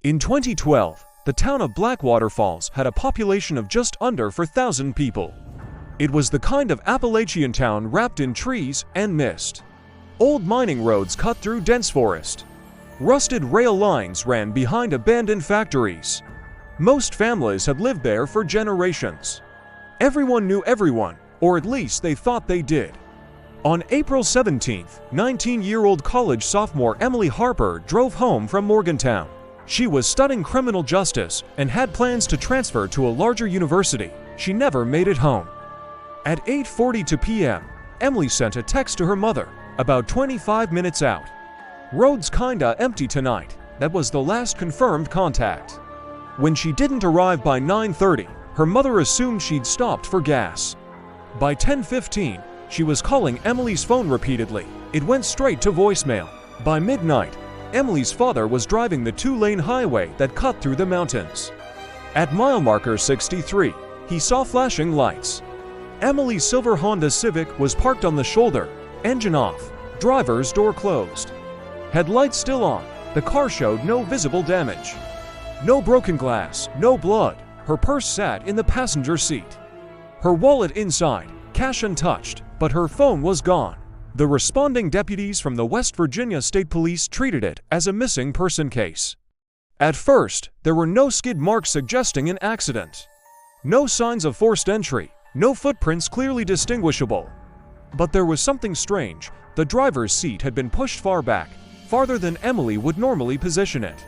In 2012, the town of Blackwater Falls had a population of just under 4,000 people. It was the kind of Appalachian town wrapped in trees and mist. Old mining roads cut through dense forest. Rusted rail lines ran behind abandoned factories. Most families had lived there for generations. Everyone knew everyone, or at least they thought they did. On April 17th, 19-year-old college sophomore Emily Harper drove home from Morgantown. She was studying criminal justice and had plans to transfer to a larger university. She never made it home. At 8:42 p.m., Emily sent a text to her mother, about 25 minutes out. "Road's kinda empty tonight." That was the last confirmed contact. When she didn't arrive by 9:30, her mother assumed she'd stopped for gas. By 10:15, she was calling Emily's phone repeatedly. It went straight to voicemail. By midnight, Emily's father was driving the two-lane highway that cut through the mountains. At mile marker 63, he saw flashing lights. Emily's silver Honda Civic was parked on the shoulder, engine off, driver's door closed. Headlights still on, the car showed no visible damage. No broken glass, no blood. Her purse sat in the passenger seat. Her wallet inside, cash untouched, but her phone was gone. The responding deputies from the West Virginia State Police treated it as a missing person case. At first, there were no skid marks suggesting an accident. No signs of forced entry, no footprints clearly distinguishable. But there was something strange. The driver's seat had been pushed far back, farther than Emily would normally position it.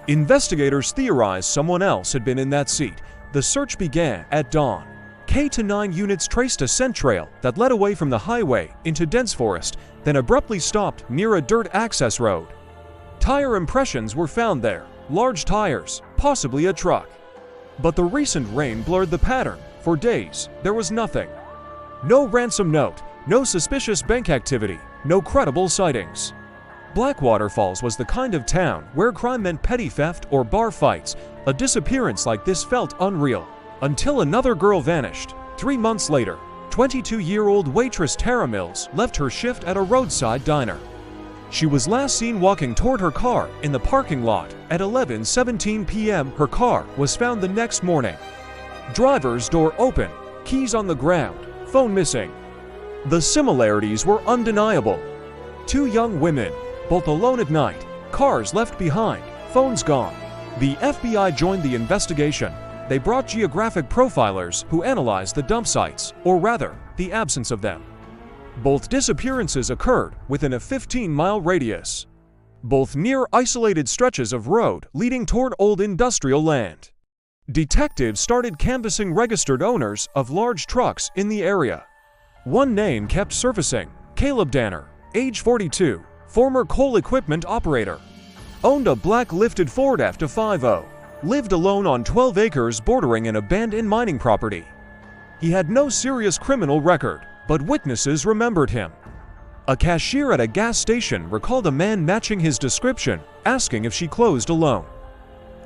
Investigators theorized someone else had been in that seat. The search began at dawn. K-9 units traced a scent trail that led away from the highway into dense forest, then abruptly stopped near a dirt access road. Tire impressions were found there, large tires, possibly a truck. But the recent rain blurred the pattern. For days, there was nothing. No ransom note, no suspicious bank activity, no credible sightings. Blackwater Falls was the kind of town where crime meant petty theft or bar fights. A disappearance like this felt unreal. Until another girl vanished. 3 months later, 22-year-old waitress Tara Mills left her shift at a roadside diner. She was last seen walking toward her car in the parking lot at 11:17 p.m. Her car was found the next morning. Driver's door open, keys on the ground, phone missing. The similarities were undeniable. 2 young women, both alone at night, cars left behind, phones gone. The FBI joined the investigation. They brought geographic profilers who analyzed the dump sites, or rather, the absence of them. Both disappearances occurred within a 15-mile radius, both near isolated stretches of road leading toward old industrial land. Detectives started canvassing registered owners of large trucks in the area. One name kept surfacing: Caleb Danner, age 42, former coal equipment operator. Owned a black lifted Ford F-250. Lived alone on 12 acres bordering an abandoned mining property. He had no serious criminal record, but witnesses remembered him. A cashier at a gas station recalled a man matching his description, asking if she closed alone.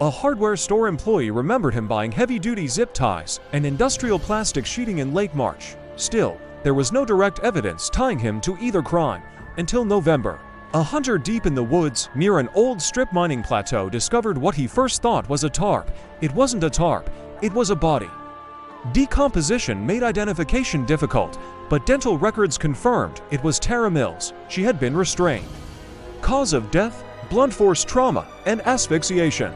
A hardware store employee remembered him buying heavy-duty zip ties and industrial plastic sheeting in late March. Still, there was no direct evidence tying him to either crime until November. A hunter deep in the woods near an old strip mining plateau discovered what he first thought was a tarp. It wasn't a tarp, it was a body. Decomposition made identification difficult, but dental records confirmed it was Tara Mills. She had been restrained. Cause of death: blunt force trauma and asphyxiation.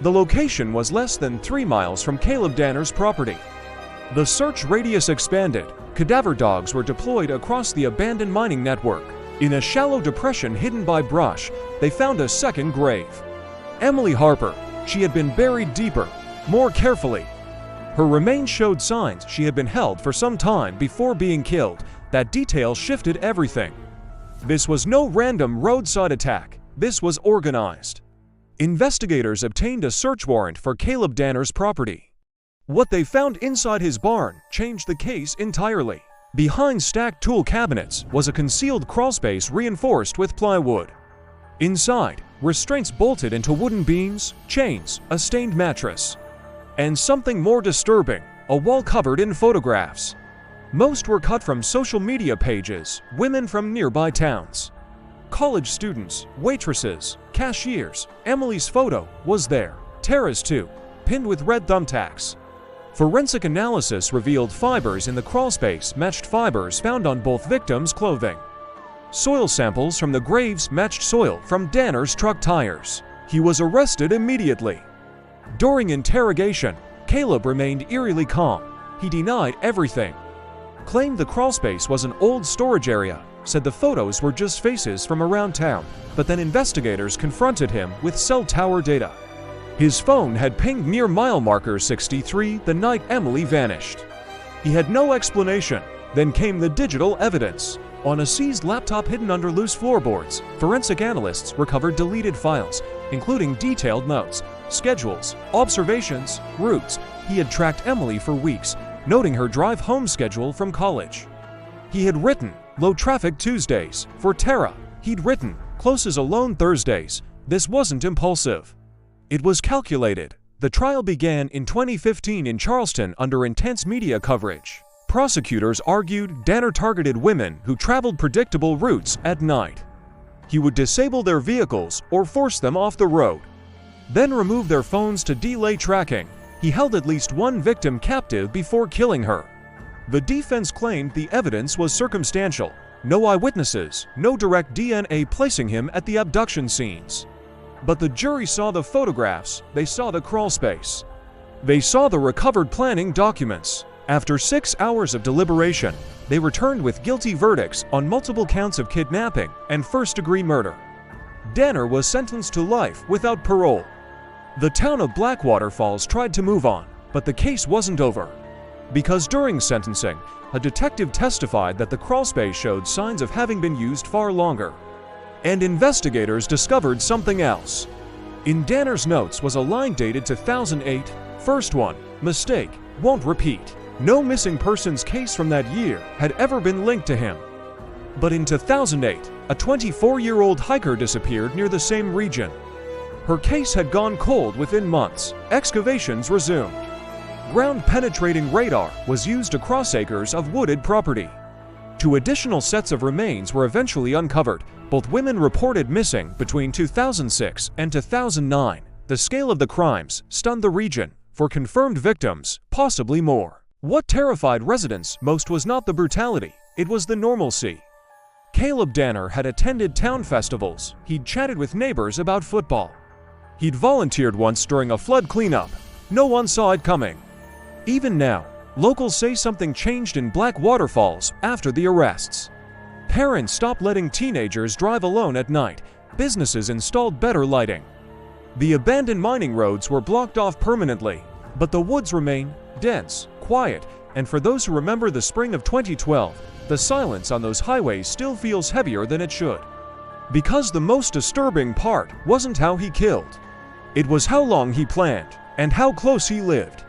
The location was less than 3 miles from Caleb Danner's property. The search radius expanded. Cadaver dogs were deployed across the abandoned mining network. In a shallow depression hidden by brush, they found a second grave. Emily Harper. She had been buried deeper, more carefully. Her remains showed signs she had been held for some time before being killed. That detail shifted everything. This was no random roadside attack. This was organized. Investigators obtained a search warrant for Caleb Danner's property. What they found inside his barn changed the case entirely. Behind stacked tool cabinets was a concealed crawlspace reinforced with plywood. Inside, restraints bolted into wooden beams, chains, a stained mattress. And something more disturbing, a wall covered in photographs. Most were cut from social media pages, women from nearby towns. College students, waitresses, cashiers. Emily's photo was there. Tara's too, pinned with red thumbtacks. Forensic analysis revealed fibers in the crawlspace matched fibers found on both victims' clothing. Soil samples from the graves matched soil from Danner's truck tires. He was arrested immediately. During interrogation, Caleb remained eerily calm. He denied everything. Claimed the crawlspace was an old storage area, said the photos were just faces from around town, but then investigators confronted him with cell tower data. His phone had pinged near mile marker 63 the night Emily vanished. He had no explanation. Then came the digital evidence. On a seized laptop hidden under loose floorboards, forensic analysts recovered deleted files, including detailed notes, schedules, observations, routes. He had tracked Emily for weeks, noting her drive home schedule from college. He had written low traffic Tuesdays for Tara. He'd written closes alone Thursdays. This wasn't impulsive. It was calculated. The trial began in 2015 in Charleston under intense media coverage. Prosecutors argued Danner targeted women who traveled predictable routes at night. He would disable their vehicles or force them off the road, then remove their phones to delay tracking. He held at least one victim captive before killing her. The defense claimed the evidence was circumstantial. No eyewitnesses, no direct DNA placing him at the abduction scenes. But the jury saw the photographs, they saw the crawlspace. They saw the recovered planning documents. After 6 hours of deliberation, they returned with guilty verdicts on multiple counts of kidnapping and first-degree murder. Danner was sentenced to life without parole. The town of Blackwater Falls tried to move on, but the case wasn't over. Because during sentencing, a detective testified that the crawlspace showed signs of having been used far longer. And investigators discovered something else. In Danner's notes was a line dated 2008. First one, mistake, won't repeat. No missing persons case from that year had ever been linked to him. But in 2008, a 24-year-old hiker disappeared near the same region. Her case had gone cold within months. Excavations resumed. Ground-penetrating radar was used across acres of wooded property. 2 additional sets of remains were eventually uncovered. Both women reported missing between 2006 and 2009. The scale of the crimes stunned the region. For confirmed victims, possibly more. What terrified residents most was not the brutality, it was the normalcy. Caleb Danner had attended town festivals. He'd chatted with neighbors about football. He'd volunteered once during a flood cleanup. No one saw it coming. Even now, locals say something changed in Blackwater Falls after the arrests. Parents stopped letting teenagers drive alone at night. Businesses installed better lighting. The abandoned mining roads were blocked off permanently, but the woods remain dense, quiet, and for those who remember the spring of 2012, the silence on those highways still feels heavier than it should. Because the most disturbing part wasn't how he killed. It was how long he planned and how close he lived.